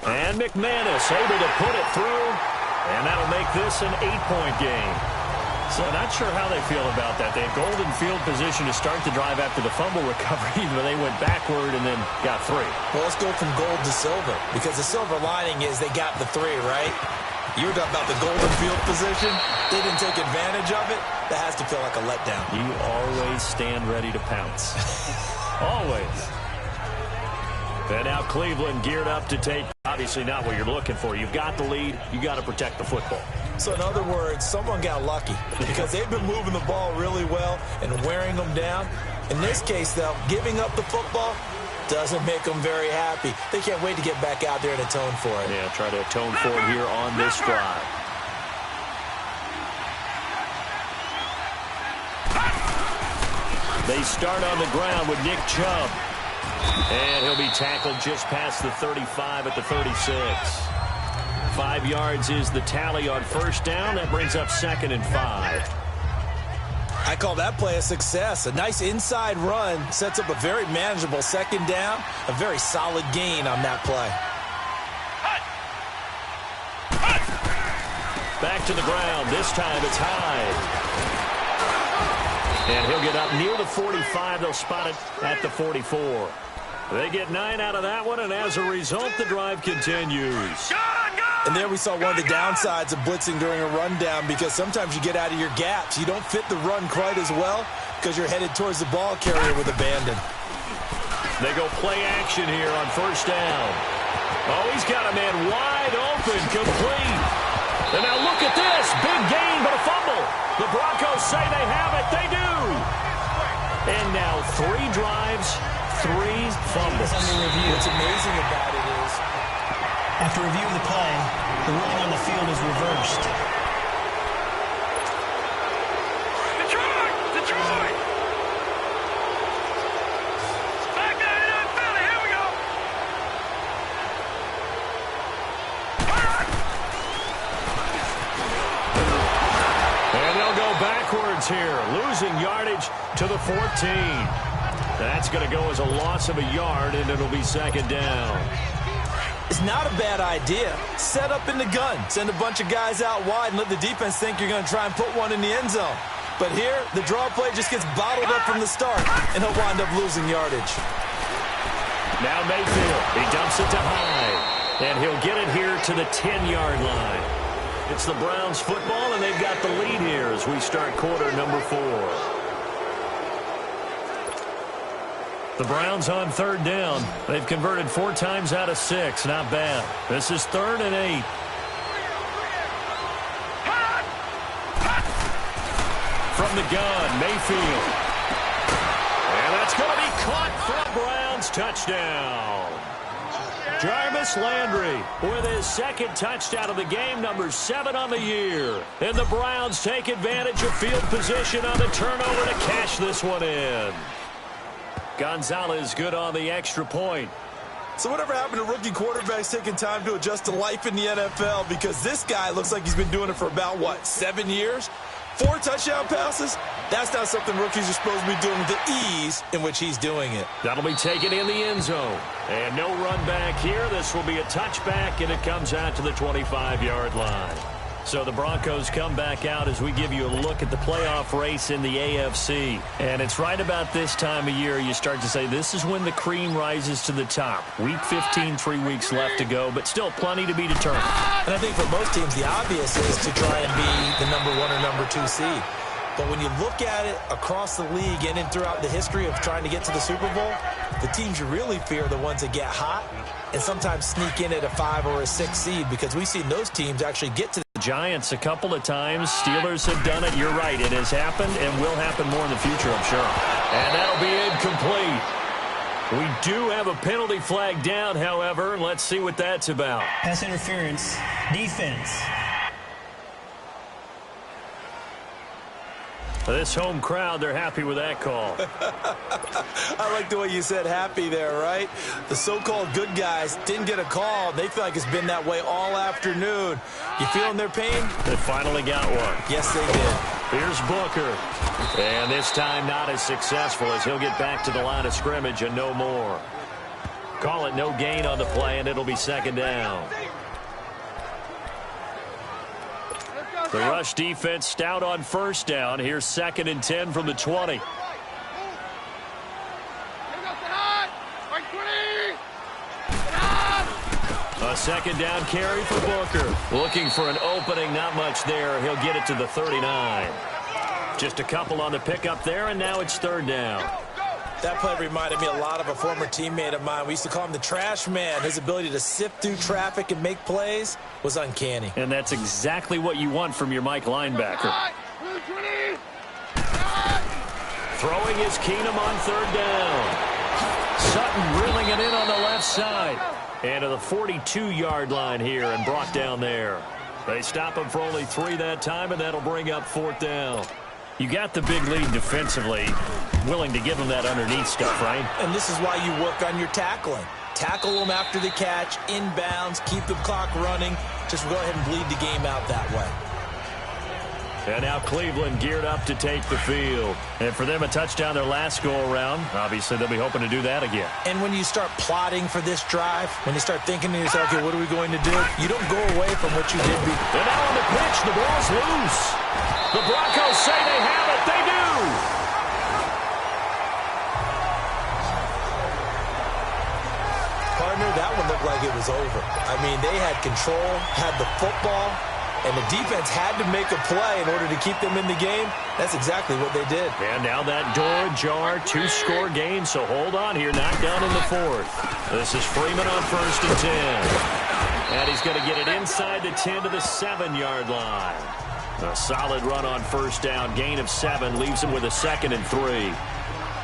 S2: And McManus able to put it through, and that'll make this an 8-point game. So not sure how they feel about that. They had golden field position to start the drive after the fumble recovery, but they went backward and then got 3.
S3: Well, let's go from gold to silver, because the silver lining is they got the 3, right? You were talking about the golden field position. They didn't take advantage of it. That has to feel like a letdown.
S2: You always stand ready to pounce. Always. And now Cleveland geared up to take, obviously not what you're looking for. You've got the lead. You got to protect the football.
S3: So in other words, someone got lucky because they've been moving the ball really well and wearing them down. In this case, though, giving up the football doesn't make them very happy. They can't wait to get back out there and atone for it.
S2: Yeah, try to atone for it here on this drive. They start on the ground with Nick Chubb. And he'll be tackled just past the 35 at the 36. 5 yards is the tally on first down. That brings up 2nd and 5.
S3: I call that play a success. A nice inside run sets up a very manageable 2nd down. A very solid gain on that play.
S2: Back to the ground. This time it's Hyde. And he'll get up near the 45. They'll spot it at the 44. They get 9 out of that one, and as a result, the drive continues.
S3: And there we saw one of the downsides of blitzing during a rundown, because sometimes you get out of your gaps. You don't fit the run quite as well because you're headed towards the ball carrier with abandon.
S2: They go play action here on first down. Oh, he's got a man wide open, complete. And now look at this. Big gain, but a fumble. The Broncos say they have it. They do. And now 3 drives, 3 fumbles.
S5: What's amazing about it is,
S4: after review of the play, the ruling on the field is reversed.
S1: Detroit! Back there in Philly, here we go!
S2: And they'll go backwards here, losing yardage to the 14. That's going to go as a loss of a yard, and it'll be 2nd down.
S3: It's not a bad idea. Set up in the gun. Send a bunch of guys out wide and let the defense think you're going to try and put one in the end zone. But here, the draw play just gets bottled up from the start, and he'll wind up losing yardage.
S2: Now Mayfield, he dumps it to Hyde, and he'll get it here to the 10-yard line. It's the Browns football, and they've got the lead here as we start quarter number 4. The Browns on 3rd down. They've converted 4 times out of 6. Not bad. This is 3rd and 8. From the gun, Mayfield. And that's going to be caught for a Browns touchdown. Jarvis Landry with his 2nd touchdown of the game, number 7 on the year. And the Browns take advantage of field position on the turnover to cash this one in. Gonzalez good on the extra point.
S3: So whatever happened to rookie quarterbacks taking time to adjust to life in the NFL? Because this guy looks like he's been doing it for about, 7 years? 4 touchdown passes? That's not something rookies are supposed to be doing with the ease in which he's doing it.
S2: That'll be taken in the end zone. And no run back here. This will be a touchback, and it comes out to the 25-yard line. So the Broncos come back out as we give you a look at the playoff race in the AFC. And it's right about this time of year you start to say this is when the cream rises to the top. Week 15, 3 weeks left to go, but still plenty to be determined.
S3: And I think for most teams, the obvious is to try and be the number 1 or number 2 seed. But when you look at it across the league and throughout the history of trying to get to the Super Bowl, the teams you really fear are the ones that get hot and sometimes sneak in at a 5 or a 6 seed, because we've seen those teams actually get to the
S2: Giants a couple of times. Steelers have done it. You're right. It has happened and will happen more in the future, I'm sure. And that'll be incomplete. We do have a penalty flag down, however. Let's see what that's about.
S4: Pass interference. Defense.
S2: This home crowd, they're happy with that call.
S3: I like the way you said happy there, right? The so-called good guys didn't get a call. They feel like it's been that way all afternoon. You feeling their pain?
S2: They finally got one.
S3: Yes, they did.
S2: Here's Booker. And this time not as successful as he'll get back to the line of scrimmage and no more. Call it no gain on the play, and it'll be second down. The rush defense stout on first down. Here's 2nd and 10 from the 20. A second down carry for Booker. Looking for an opening, not much there. He'll get it to the 39. Just a couple on the pickup there, and now it's 3rd down.
S3: That play reminded me a lot of a former teammate of mine. We used to call him the trash man. His ability to sift through traffic and make plays was uncanny.
S2: And that's exactly what you want from your Mike linebacker. Throwing is Keenum on 3rd down. Sutton reeling it in on the left side. And to the 42-yard line here and brought down there. They stop him for only 3 that time, and that'll bring up 4th down. You got the big lead defensively, willing to give them that underneath stuff, right?
S3: And this is why you work on your tackling. Tackle them after the catch, inbounds, keep the clock running. Just go ahead and bleed the game out that way.
S2: And now Cleveland geared up to take the field. And for them, a touchdown their last go-around. Obviously, they'll be hoping to do that again.
S3: And when you start plotting for this drive, when you start thinking to yourself, okay, what are we going to do? You don't go away from what you did before.
S2: And now on the pitch, the ball's loose. The Broncos say they have it. They do.
S3: Partner, that one looked like it was over. I mean, they had control, had the football, and the defense had to make a play in order to keep them in the game. That's exactly what they did.
S2: And now that door ajar, 2-score game, so hold on here. Not done in the 4th. This is Freeman on 1st and 10. And he's going to get it inside the 10 to the 7-yard line. A solid run on 1st down. Gain of 7 leaves him with a 2nd and 3.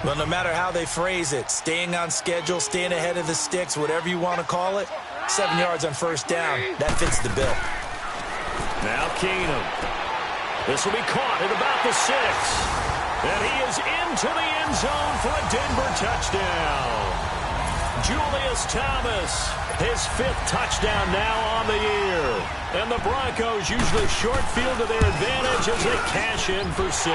S3: Well, no matter how they phrase it, staying on schedule, staying ahead of the sticks, whatever you want to call it, 7 yards on 1st down, that fits the bill.
S2: Now Keenum. This will be caught at about the 6. And he is into the end zone for a Denver touchdown. Julius Thomas, his 5th touchdown now on the year. And the Broncos use the short field to their advantage as they cash in for 6.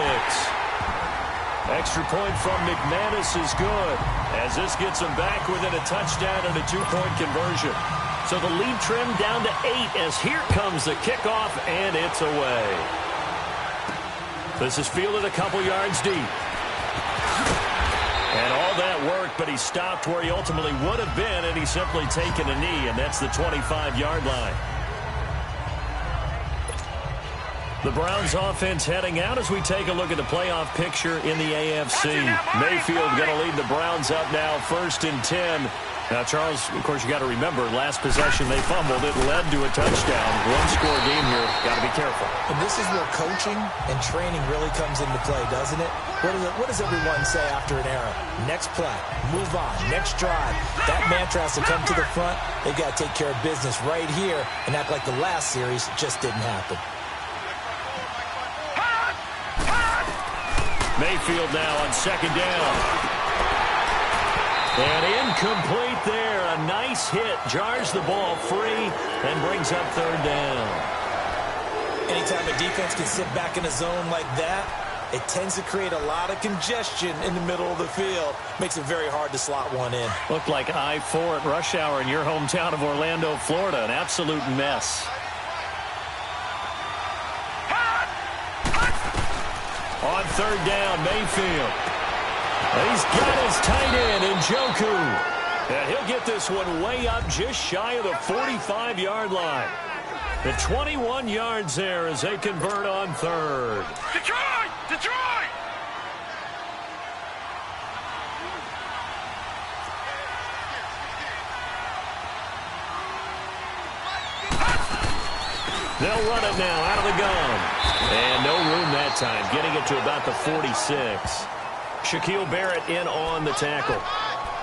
S2: Extra point from McManus is good, as this gets them back within a touchdown and a 2-point conversion. So the lead trimmed down to 8 as here comes the kickoff, and it's away. This is fielded a couple yards deep. And all that work, but he stopped where he ultimately would have been, and he's simply taken a knee, and that's the 25-yard line. The Browns offense heading out as we take a look at the playoff picture in the AFC. Mayfield going to lead the Browns up now, 1st and 10. Now, Charles, of course, you got to remember, last possession they fumbled. It led to a touchdown. 1-score game here. Got to be careful.
S3: And this is where coaching and training really comes into play, doesn't it? What does everyone say after an error? Next play, move on, next drive. That mantra has to come to the front. They've got to take care of business right here and act like the last series just didn't happen.
S2: Mayfield now on 2nd down. And incomplete there. A nice hit. Jars the ball free and brings up 3rd down.
S3: Anytime a defense can sit back in a zone like that, it tends to create a lot of congestion in the middle of the field. Makes it very hard to slot one in.
S2: Looked like I-4 at rush hour in your hometown of Orlando, Florida. An absolute mess. On 3rd down, Mayfield. He's got his tight end in Njoku. And he'll get this one way up just shy of the 45-yard line. The 21 yards there as they convert on 3rd.
S6: Detroit! Detroit!
S2: They'll run it now out of the gun. And no room that time, getting it to about the 46. Shaquille Barrett in on the tackle.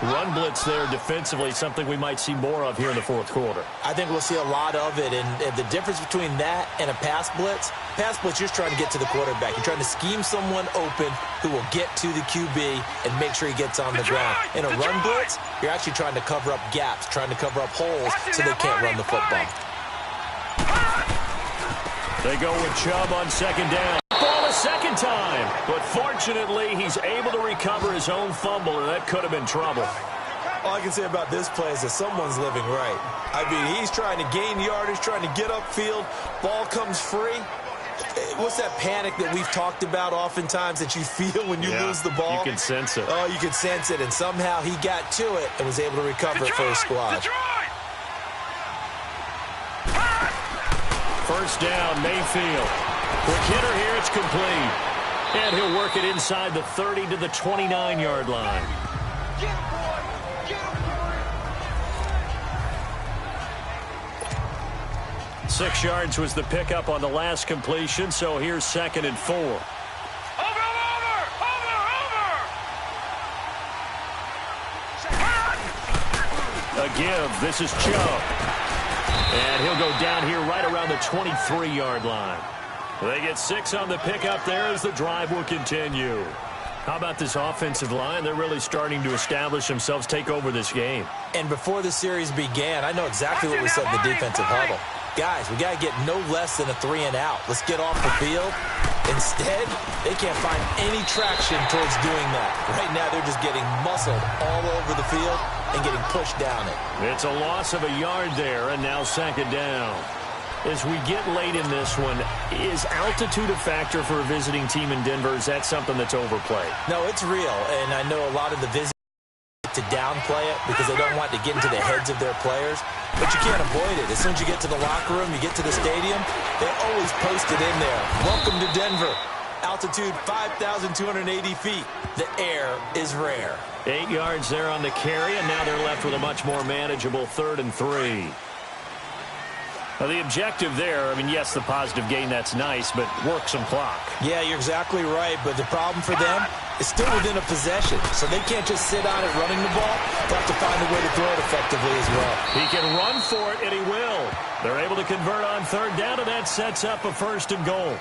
S2: Run blitz there defensively, something we might see more of here in the fourth quarter.
S5: I think we'll see a lot of it, and the difference between that and a pass blitz, you're just trying to get to the quarterback. You're trying to scheme someone open who will get to the QB and make sure he gets on the ground. In a run blitz, you're actually trying to cover up gaps, trying to cover up holes so they can't run the football.
S2: They go with Chubb on second down. Ball a second time, but fortunately he's able to recover his own fumble, or that could have been trouble.
S3: All I can say about this play is that someone's living right. I mean, he's trying to gain yardage, trying to get upfield. Ball comes free. What's that panic that we've talked about oftentimes that you feel when you lose the ball?
S2: You can sense it.
S3: Oh, you can sense it, and somehow he got to it and was able to recover it for his squad.
S2: First down, Mayfield. Quick hitter here, it's complete. And he'll work it inside the 30 to the 29-yard line. 6 yards was the pickup on the last completion, so here's 2nd and 4.
S6: Over!
S2: A give. This is Chubb. And he'll go down here right around the 23-yard line. They get 6 on the pickup there as the drive will continue. How about this offensive line? They're really starting to establish themselves, take over this game.
S5: And before the series began, I know exactly what we said in the defensive huddle. Guys, we got to get no less than a 3-and-out. Let's get off the field. Instead, they can't find any traction towards doing that. Right now, they're just getting muscled all over the field and getting pushed down it.
S2: It's a loss of a yard there, and now 2nd down. As we get late in this one, is altitude a factor for a visiting team in Denver? Is that something that's overplayed?
S5: No, it's real, and I know a lot of the visitors to downplay it because they don't want to get into the heads of their players, but you can't avoid it. As soon as you get to the locker room, you get to the stadium, they always post it in there. Welcome to Denver. Altitude 5,280 feet. The air is rare.
S2: 8 yards there on the carry, and now they're left with a much more manageable 3rd and 3. Now, the objective there, I mean, yes, the positive gain, that's nice, but work some clock.
S5: Yeah, you're exactly right, but the problem for them is still within a possession, so they can't just sit on it running the ball. They'll have to find a way to throw it effectively as well.
S2: He can run for it, and he will. They're able to convert on 3rd down, and that sets up a 1st and goal.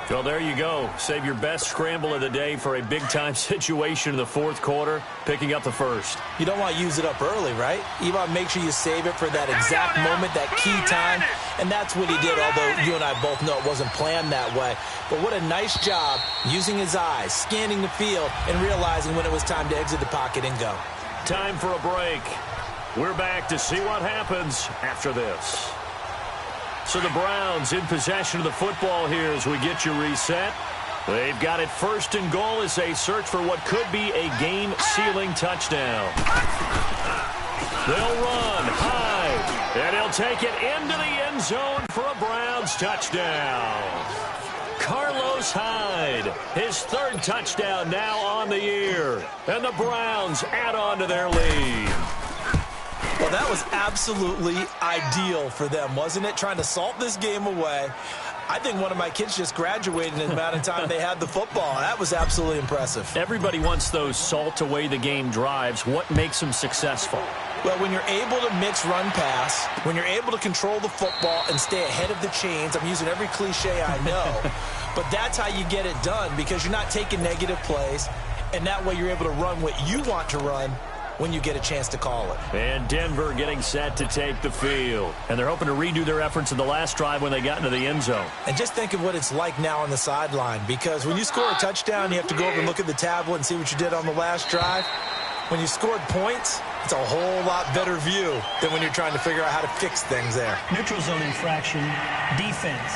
S2: Well, there you go. Save your best scramble of the day for a big-time situation in the 4th quarter, picking up the 1st.
S5: You don't want to use it up early, right? You want to make sure you save it for that exact moment, that key time, and that's what he did, although you and I both know it wasn't planned that way. But what a nice job using his eyes, scanning the field, and realizing when it was time to exit the pocket and go.
S2: Time for a break. We're back to see what happens after this. So the Browns in possession of the football here as we get you reset. They've got it 1st and goal as they search for what could be a game-sealing touchdown. They'll run high, and he'll take it into the end zone for a Browns touchdown. Carlos Hyde, his 3rd touchdown now on the year, and the Browns add on to their lead.
S5: Well, that was absolutely ideal for them, wasn't it? Trying to salt this game away. I think one of my kids just graduated in the amount of time they had the football. That was absolutely impressive.
S2: Everybody wants those salt-away-the-game drives. What makes them successful?
S5: Well, when you're able to mix run-pass, when you're able to control the football and stay ahead of the chains, I'm using every cliche I know, but that's how you get it done because you're not taking negative plays, and that way you're able to run what you want to run when you get a chance to call it.
S2: And Denver getting set to take the field. And they're hoping to redo their efforts in the last drive when they got into the end zone.
S5: And just think of what it's like now on the sideline, because when you score a touchdown, you have to go over and look at the tablet and see what you did on the last drive. When you scored points, it's a whole lot better view than when you're trying to figure out how to fix things there.
S4: Neutral zone infraction, defense.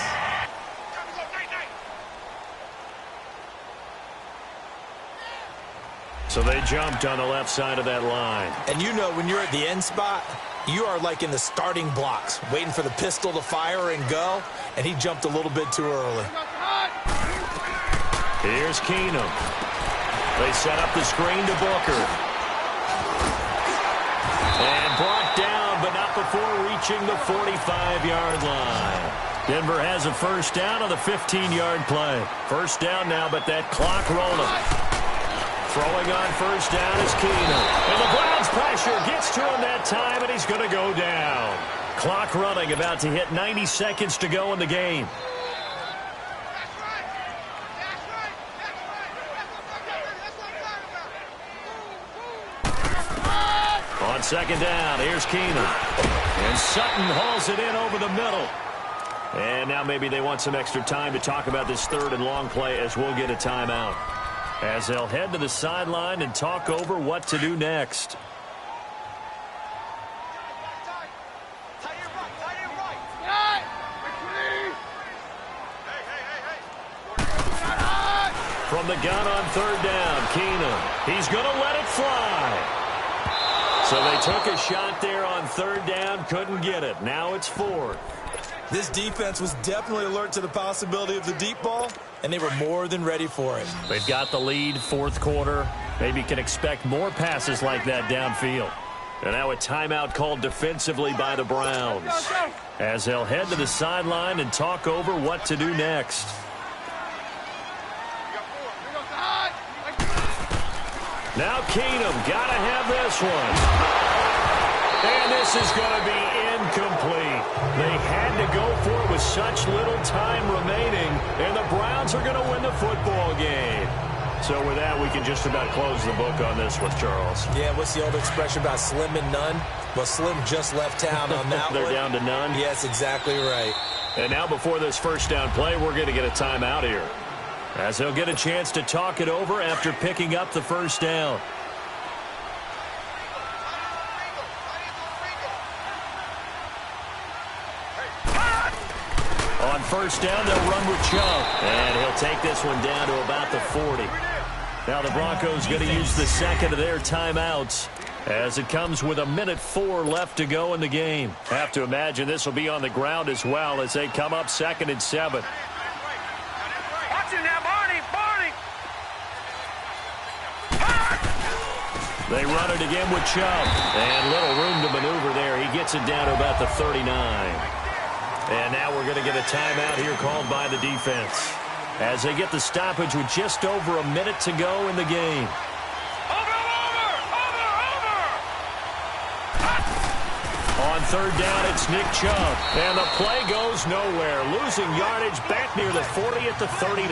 S2: So they jumped on the left side of that line.
S5: And you know when you're at the end spot, you are like in the starting blocks, waiting for the pistol to fire and go, and he jumped a little bit too early.
S2: Here's Keenum. They set up the screen to Booker. And brought down, but not before reaching the 45-yard line. Denver has a 1st down on the 15-yard play. 1st down now, but that clock rolling. Throwing on first down is Keenum. And the Browns pressure gets to him that time, and he's going to go down. Clock running, about to hit 90 seconds to go in the game. On second down, here's Keenum. And Sutton hauls it in over the middle. And now maybe they want some extra time to talk about this third and long play as we'll get a timeout. As they'll head to the sideline and talk over what to do next. From the gun on third down, Keenum. He's going to let it fly. So they took a shot there on third down, couldn't get it. Now it's fourth.
S3: This defense was definitely alert to the possibility of the deep ball, and they were more than ready for it.
S2: They've got the lead, fourth quarter. Maybe can expect more passes like that downfield. And now a timeout called defensively by the Browns. As they'll head to the sideline and talk over what to do next. Now Keenum, gotta have this one. And this is going to be incomplete. They had to go for it with such little time remaining, and the Browns are going to win the football game. So with that, we can just about close the book on this one, Charles.
S5: Yeah, what's the old expression about slim and none? Well, Slim just left town on that
S2: They're
S5: one.
S2: down to none?
S5: Yes, exactly right.
S2: And now before this first down play, we're going to get a timeout here, as they'll get a chance to talk it over after picking up the first down. On first down, they'll run with Chubb. And he'll take this one down to about the 40. Now the Broncos going to use the second of their timeouts, as it comes with 1:04 left to go in the game. Have to imagine this will be on the ground as well as they come up 2nd and 7.
S6: Watch it now, Barney!
S2: They run it again with Chubb. And little room to maneuver there. He gets it down to about the 39. And now we're going to get a timeout here called by the defense, as they get the stoppage with just over a minute to go in the game.
S6: Over!
S2: On third down, it's Nick Chubb. And the play goes nowhere. Losing yardage back near the 40 at the 39.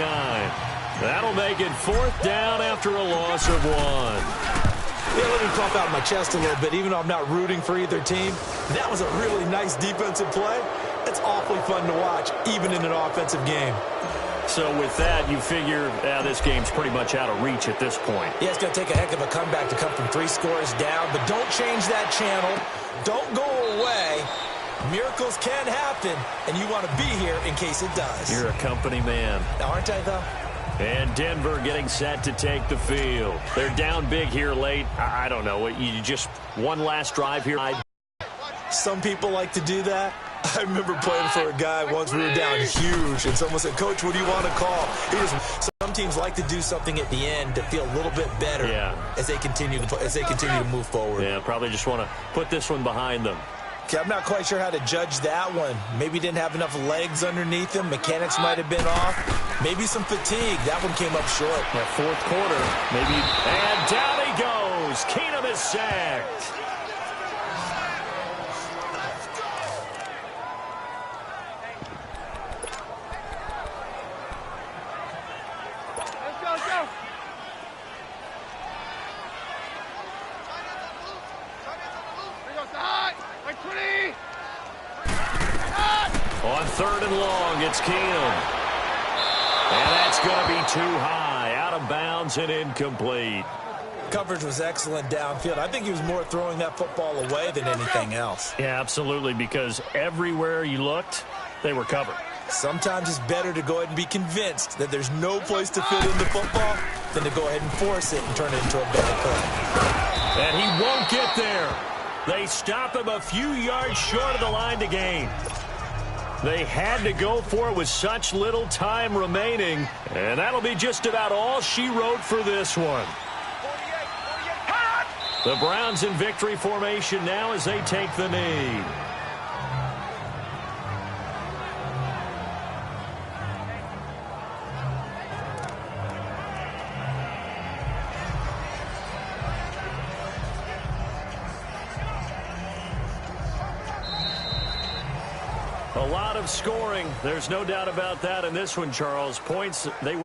S2: That'll make it fourth down after a loss of 1.
S3: Yeah, let me pump out my chest a little bit. Even though I'm not rooting for either team, that was a really nice defensive play. It's awfully fun to watch, even in an offensive game.
S2: So with that, you figure this game's pretty much out of reach at this point.
S5: Yeah, it's going to take a heck of a comeback to come from 3 scores down, but don't change that channel. Don't go away. Miracles can happen, and you want to be here in case it does.
S2: You're a company man.
S5: Aren't I, though?
S2: And Denver getting set to take the field. They're down big here late. I don't know. You just one last drive here.
S3: Some people like to do that. I remember playing for a guy once. We were down huge, and someone said, "Coach, what do you want to call?" Some teams like to do something at the end to feel a little bit better as they continue to move forward.
S2: Yeah, probably just want to put this one behind them.
S3: Okay, I'm not quite sure how to judge that one. Maybe didn't have enough legs underneath him. Mechanics might have been off. Maybe some fatigue. That one came up short.
S2: That fourth quarter, maybe. And down he goes. Keenum is sacked. On third and long, it's Keenum. And that's going to be too high, out of bounds and incomplete.
S3: Coverage was excellent downfield. I think he was more throwing that football away than anything else.
S2: Yeah, absolutely, because everywhere you looked, they were covered.
S3: Sometimes it's better to go ahead and be convinced that there's no place to fit in the football than to go ahead and force it and turn it into a bad play.
S2: And he won't get there. They stop him a few yards short of the line to gain. They had to go for it with such little time remaining, and that'll be just about all she wrote for this one. The Browns in victory formation now as they take the knee. A lot of scoring. There's no doubt about that in this one, Charles. Points, they